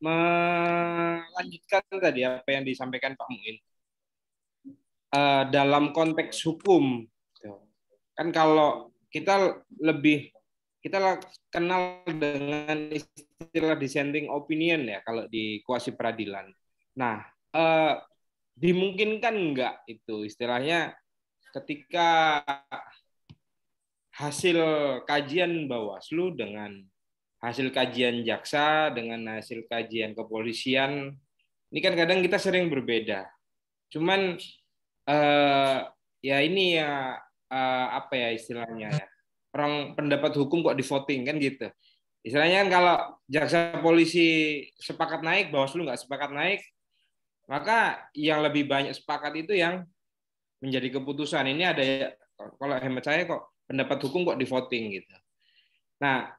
S4: Melanjutkan tadi apa yang disampaikan Pak Muin. Dalam konteks hukum, kan kalau kita kenal dengan istilah dissenting opinion ya kalau di kuasi peradilan. Nah, dimungkinkan enggak itu istilahnya ketika hasil kajian Bawaslu dengan hasil kajian jaksa dengan hasil kajian kepolisian, ini kan kadang kita sering berbeda. Cuman ya ini ya apa ya istilahnya ya, orang pendapat hukum kok di voting kan gitu. Istilahnya kan kalau jaksa polisi sepakat naik, Bawaslu nggak sepakat naik, maka yang lebih banyak sepakat itu yang menjadi keputusan. Ini ada kalau hemat saya kok pendapat hukum kok di voting gitu. Nah,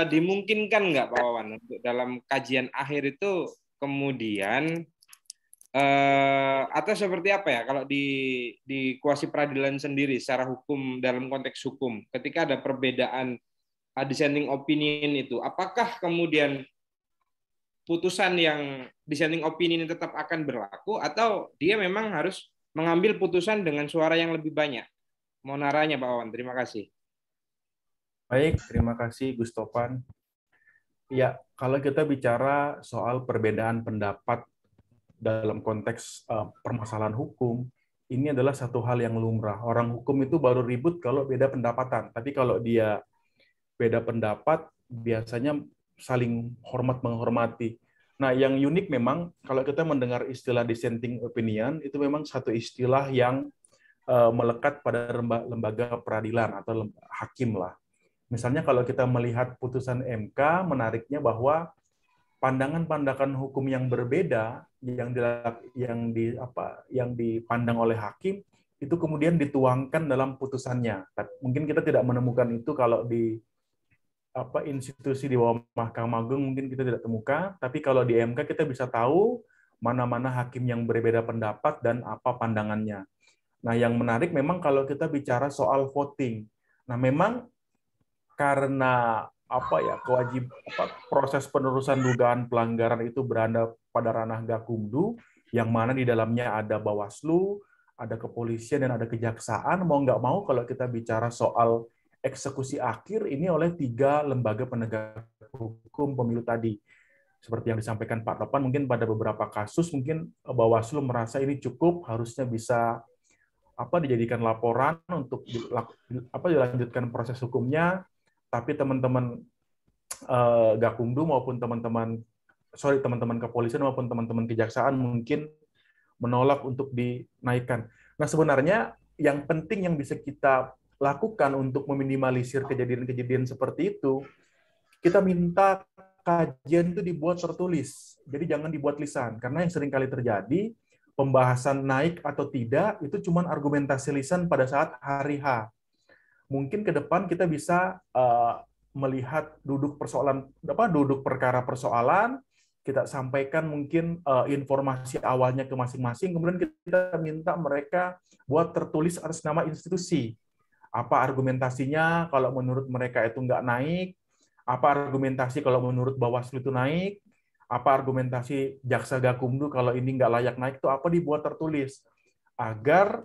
S4: dimungkinkan nggak Pak Wawan untuk dalam kajian akhir itu kemudian atau seperti apa ya kalau di kuasi peradilan sendiri secara hukum dalam konteks hukum ketika ada perbedaan dissenting opinion itu, apakah kemudian putusan yang dissenting opinion tetap akan berlaku atau dia memang harus mengambil putusan dengan suara yang lebih banyak? Mohon arahnya Pak Wawan, terima kasih.
S3: Baik, terima kasih Gus Topan. Ya, kalau kita bicara soal perbedaan pendapat dalam konteks permasalahan hukum, ini adalah satu hal yang lumrah. Orang hukum itu baru ribut kalau beda pendapatan, tapi kalau dia beda pendapat, biasanya saling hormat menghormati. Nah, yang unik memang kalau kita mendengar istilah dissenting opinion, itu memang satu istilah yang melekat pada lembaga peradilan atau hakim lah. Misalnya kalau kita melihat putusan MK, menariknya bahwa pandangan-pandangan hukum yang berbeda yang dipandang oleh hakim itu kemudian dituangkan dalam putusannya. Mungkin kita tidak menemukan itu kalau di institusi di bawah Mahkamah Agung mungkin kita tidak temukan, tapi kalau di MK kita bisa tahu mana-mana hakim yang berbeda pendapat dan apa pandangannya. Nah, yang menarik memang kalau kita bicara soal voting. Nah, memang karena proses penerusan dugaan pelanggaran itu berada pada ranah Gakumdu, yang mana di dalamnya ada Bawaslu, ada kepolisian, dan ada kejaksaan. Mau nggak mau kalau kita bicara soal eksekusi akhir ini oleh 3 lembaga penegak hukum pemilu tadi. Seperti yang disampaikan Pak Topan, mungkin pada beberapa kasus mungkin Bawaslu merasa ini cukup, harusnya bisa dijadikan laporan untuk dilanjutkan proses hukumnya, tapi teman-teman Gakumdu maupun teman-teman kepolisian maupun teman-teman kejaksaan mungkin menolak untuk dinaikkan. Nah, sebenarnya yang penting yang bisa kita lakukan untuk meminimalisir kejadian-kejadian seperti itu, kita minta kajian itu dibuat tertulis. Jadi jangan dibuat lisan, karena yang sering kali terjadi pembahasan naik atau tidak itu cuma argumentasi lisan pada saat hari H. Mungkin ke depan kita bisa melihat duduk perkara persoalan, kita sampaikan mungkin informasi awalnya ke masing-masing, kemudian kita minta mereka buat tertulis atas nama institusi. Apa argumentasinya kalau menurut mereka itu nggak naik, apa argumentasi kalau menurut Bawaslu itu naik, apa argumentasi Jaksa Gakumdu kalau ini nggak layak naik, itu apa dibuat tertulis. Agar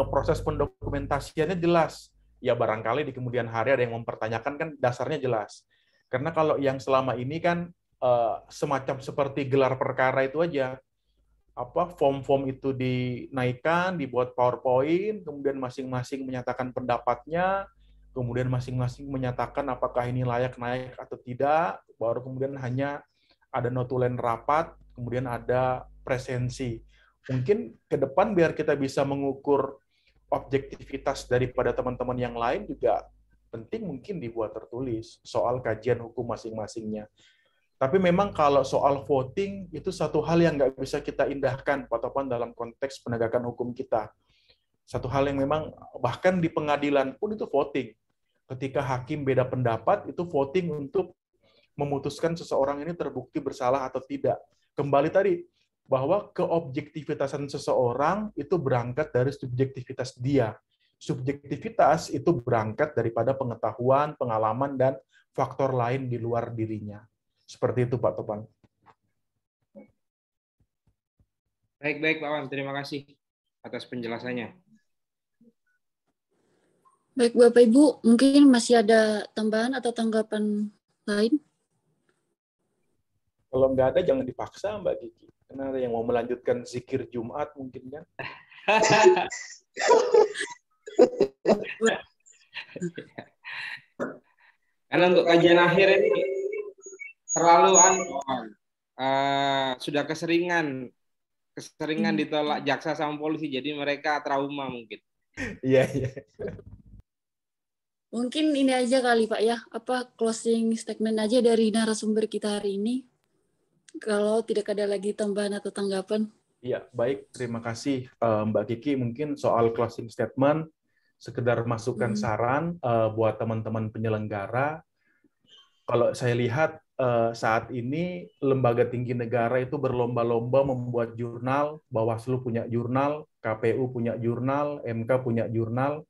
S3: proses pendokumentasiannya jelas. Ya barangkali di kemudian hari ada yang mempertanyakan, kan dasarnya jelas. Karena kalau yang selama ini kan semacam seperti gelar perkara itu aja, form-form itu dinaikkan, dibuat PowerPoint, kemudian masing-masing menyatakan pendapatnya, kemudian masing-masing menyatakan apakah ini layak naik atau tidak, baru kemudian hanya ada notulen rapat, kemudian ada presensi. Mungkin ke depan biar kita bisa mengukur objektivitas daripada teman-teman yang lain juga penting mungkin dibuat tertulis soal kajian hukum masing-masingnya. Tapi memang kalau soal voting, itu satu hal yang nggak bisa kita indahkan, Pak Topan, dalam konteks penegakan hukum kita. Satu hal yang memang, bahkan di pengadilan pun itu voting. Ketika hakim beda pendapat, itu voting untuk memutuskan seseorang ini terbukti bersalah atau tidak. Kembali tadi, bahwa keobjektivitasan seseorang itu berangkat dari subjektivitas dia. Subjektivitas itu berangkat daripada pengetahuan, pengalaman, dan faktor lain di luar dirinya. Seperti itu, Pak Topan.
S4: Baik, Pak Wan. Terima kasih atas penjelasannya.
S2: Baik, Bapak Ibu, mungkin masih ada tambahan atau tanggapan lain?
S3: Kalau nggak ada, jangan dipaksa, Mbak Kiki. Karena ada yang mau melanjutkan zikir Jumat mungkin kan.
S4: Karena untuk kajian akhir ini terlalu sudah keseringan ditolak jaksa sama polisi, jadi mereka trauma mungkin.
S3: Iya.
S2: Mungkin ini aja kali Pak ya, closing statement aja dari narasumber kita hari ini. Kalau tidak ada lagi tambahan atau tanggapan.
S3: Iya, baik. Terima kasih Mbak Kiki. Mungkin soal closing statement, sekedar masukan saran buat teman-teman penyelenggara. Kalau saya lihat saat ini lembaga tinggi negara itu berlomba-lomba membuat jurnal, Bawaslu punya jurnal, KPU punya jurnal, MK punya jurnal.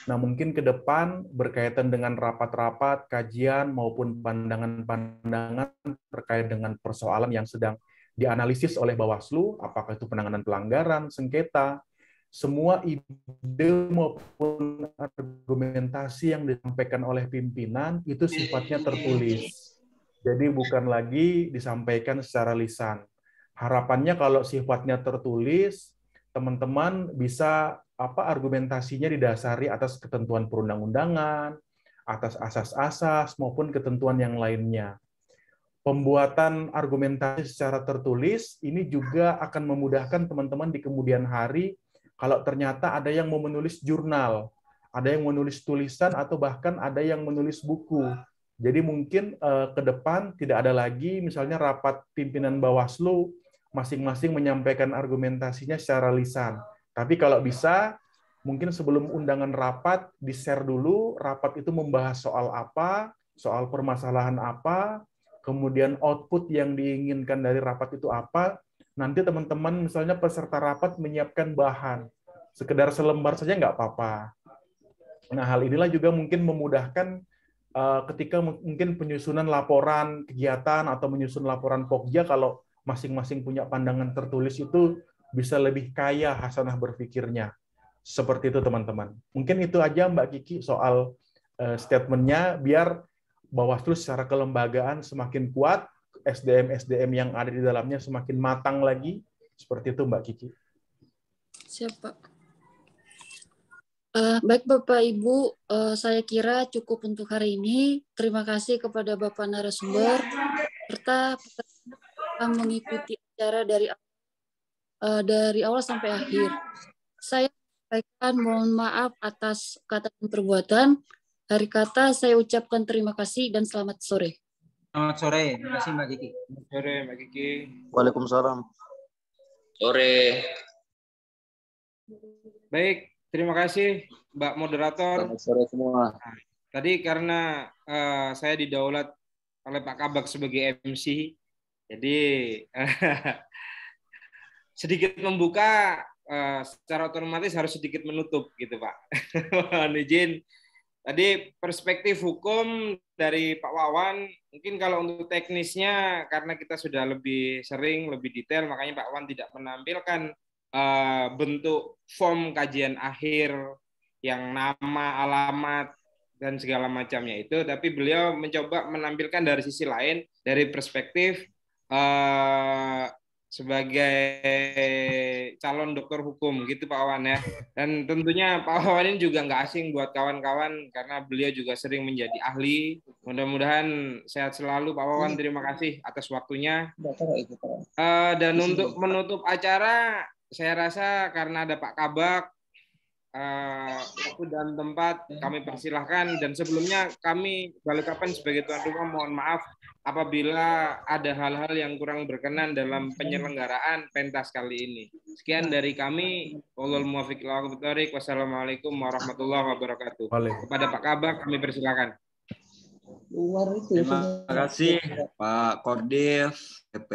S3: Nah, mungkin ke depan berkaitan dengan rapat-rapat, kajian, maupun pandangan-pandangan terkait dengan persoalan yang sedang dianalisis oleh Bawaslu, apakah itu penanganan pelanggaran, sengketa, semua ide maupun argumentasi yang disampaikan oleh pimpinan itu sifatnya tertulis. Jadi bukan lagi disampaikan secara lisan. Harapannya kalau sifatnya tertulis, teman-teman bisa argumentasinya didasari atas ketentuan perundang-undangan, atas asas-asas maupun ketentuan yang lainnya. Pembuatan argumentasi secara tertulis ini juga akan memudahkan teman-teman di kemudian hari kalau ternyata ada yang mau menulis jurnal, ada yang menulis tulisan, atau bahkan ada yang menulis buku. Jadi mungkin ke depan tidak ada lagi misalnya rapat pimpinan Bawaslu masing-masing menyampaikan argumentasinya secara lisan. Tapi kalau bisa, mungkin sebelum undangan rapat, di-share dulu, rapat itu membahas soal apa, soal permasalahan apa, kemudian output yang diinginkan dari rapat itu apa, nanti teman-teman misalnya peserta rapat menyiapkan bahan. Sekedar selembar saja nggak apa-apa. Nah, hal inilah juga mungkin memudahkan ketika mungkin penyusunan laporan kegiatan atau menyusun laporan pokja, kalau masing-masing punya pandangan tertulis itu bisa lebih kaya hasanah berpikirnya. Seperti itu teman-teman. Mungkin itu aja Mbak Kiki soal statementnya, biar Bawaslu secara kelembagaan semakin kuat, SDM-SDM yang ada di dalamnya semakin matang lagi. Seperti itu Mbak Kiki.
S2: Siap Pak. Baik Bapak Ibu, saya kira cukup untuk hari ini. Terima kasih kepada Bapak narasumber serta mengikuti acara dari awal sampai akhir. Saya sampaikan mohon maaf atas kata dan perbuatan. Hari kata saya ucapkan terima kasih dan selamat sore.
S5: Selamat sore. Terima kasih Mbak Kiki.
S4: Selamat sore Mbak Kiki.
S6: Waalaikumsalam.
S1: Sore.
S4: Baik, terima kasih Mbak Moderator.
S6: Selamat sore semua.
S4: Tadi karena saya didaulat oleh Pak Kabak sebagai MC, jadi sedikit membuka, secara otomatis harus sedikit menutup gitu Pak. Mohon izin. Tadi perspektif hukum dari Pak Wawan, mungkin kalau untuk teknisnya karena kita sudah lebih sering, lebih detail, makanya Pak Wawan tidak menampilkan bentuk form kajian akhir yang nama, alamat, dan segala macamnya itu, tapi beliau mencoba menampilkan dari sisi lain, dari perspektif sebagai calon dokter hukum gitu Pak Wawan ya. Dan tentunya Pak Wawan ini juga nggak asing buat kawan-kawan karena beliau juga sering menjadi ahli. Mudah-mudahan sehat selalu Pak Wawan. Terima kasih atas waktunya. Dan untuk menutup acara, saya rasa karena ada Pak Kabak, waktu dan tempat kami persilahkan, dan sebelumnya kami Balikpapan sebagai tuan rumah mohon maaf apabila ada hal-hal yang kurang berkenan dalam penyelenggaraan pentas kali ini. Sekian dari kami. Wallahul muwaffiq ila aqwamit thoriq. Wassalamualaikum warahmatullahi wabarakatuh. Kepada Pak Kabak kami persilahkan.
S1: Terima kasih Pak Kordev PP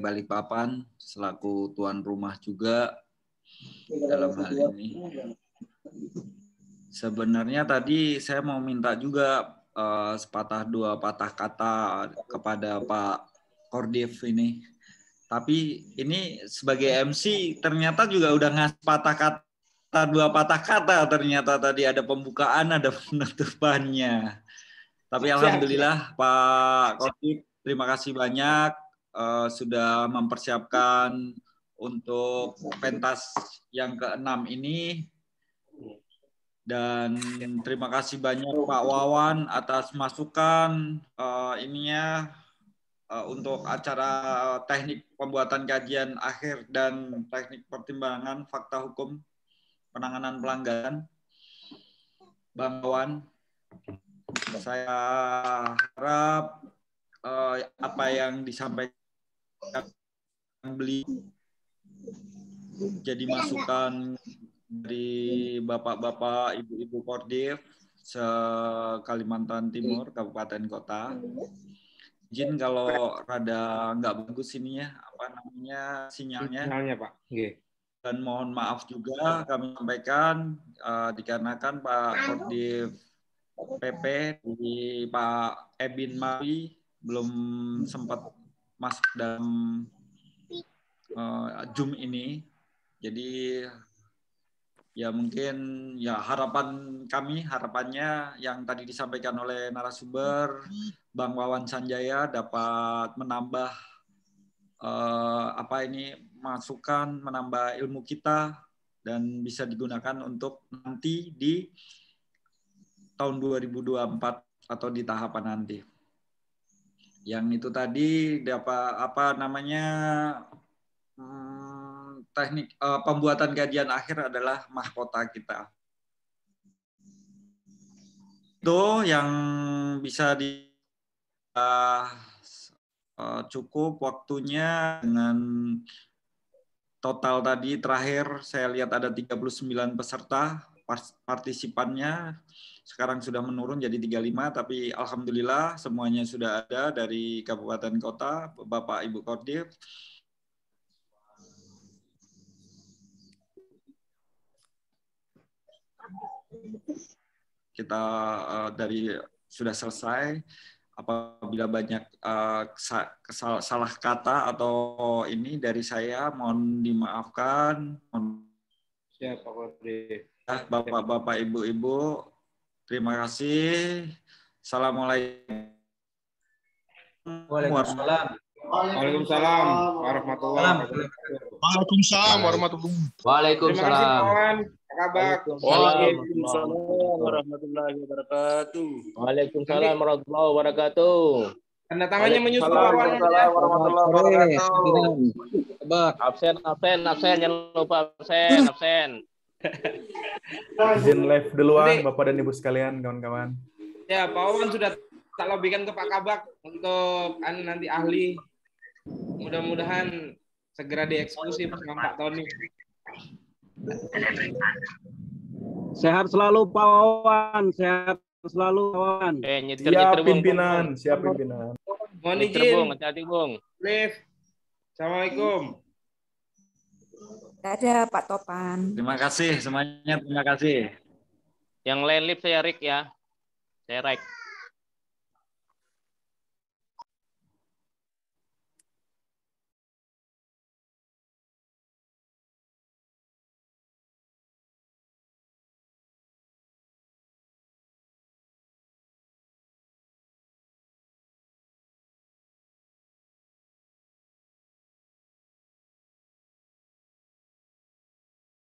S1: Balikpapan selaku tuan rumah juga dalam hal ini. Sebenarnya tadi saya mau minta juga sepatah dua patah kata kepada Pak Kordev ini. Tapi ini sebagai MC ternyata juga udah ngasih patah kata, dua patah kata ternyata tadi ada pembukaan, ada penutupannya. Tapi alhamdulillah Pak Kordev, terima kasih banyak sudah mempersiapkan untuk pentas yang ke-6 ini. Dan terima kasih banyak Pak Wawan atas masukan untuk acara teknik pembuatan kajian akhir dan teknik pertimbangan fakta hukum penanganan pelanggaran. Bang Wawan, saya harap apa yang disampaikan beliau jadi masukan dari bapak-bapak, ibu-ibu Kordev se-Kalimantan Timur, kabupaten kota. Izin kalau rada nggak bagus ininya, sinyalnya.
S4: Sinyalnya Pak. Okay.
S1: Dan mohon maaf juga kami sampaikan dikarenakan Pak Kordev PP di Pak Ebin Mawi belum sempat masuk dalam Zoom ini. Jadi ya mungkin ya harapannya yang tadi disampaikan oleh narasumber Bang Wawan Sanjaya dapat menambah masukan, menambah ilmu kita dan bisa digunakan untuk nanti di tahun 2024 atau di tahapan nanti. Yang itu tadi teknik pembuatan kajian akhir adalah mahkota kita. Itu yang bisa cukup waktunya dengan total tadi terakhir saya lihat ada 39 peserta partisipannya. Sekarang sudah menurun jadi 35, tapi alhamdulillah semuanya sudah ada dari kabupaten kota, Bapak Ibu Kordev. Kita sudah selesai. Apabila banyak salah kata atau ini dari saya, mohon dimaafkan.
S4: Siap Pak Kordev.
S1: Bapak-bapak, ibu-ibu, terima kasih. Assalamualaikum.
S4: Waalaikumsalam warahmatullahi wabarakatuh.
S7: Waalaikumsalam warahmatullahi wabarakatuh.
S4: Terima kasih kawan.
S8: Waalaikumsalam warahmatullahi wabarakatuh. Waalaikumsalam warahmatullahi wabarakatuh.
S4: Tanda tangannya menyusul kawan.
S8: Waalaikumsalam warahmatullahi wabarakatuh. Absen, jangan lupa absen.
S3: Izin live duluan Bapak dan Ibu sekalian, kawan-kawan.
S4: Ya, Pak Wawan sudah tak lobbykan ke Pak Kabak untuk nanti ahli. Mudah-mudahan segera dieksekusi bersama Pak Tony.
S9: Sehat selalu Pak Wawan, sehat selalu Pak Wawan.
S3: Siap pimpinan, siap pimpinan.
S4: Mohon izin.
S8: Hati-hati Bung.
S4: Assalamualaikum.
S10: Ada Pak Topan.
S1: Terima kasih semuanya, terima kasih.
S8: Yang lain live saya Rick ya. Saya Rick.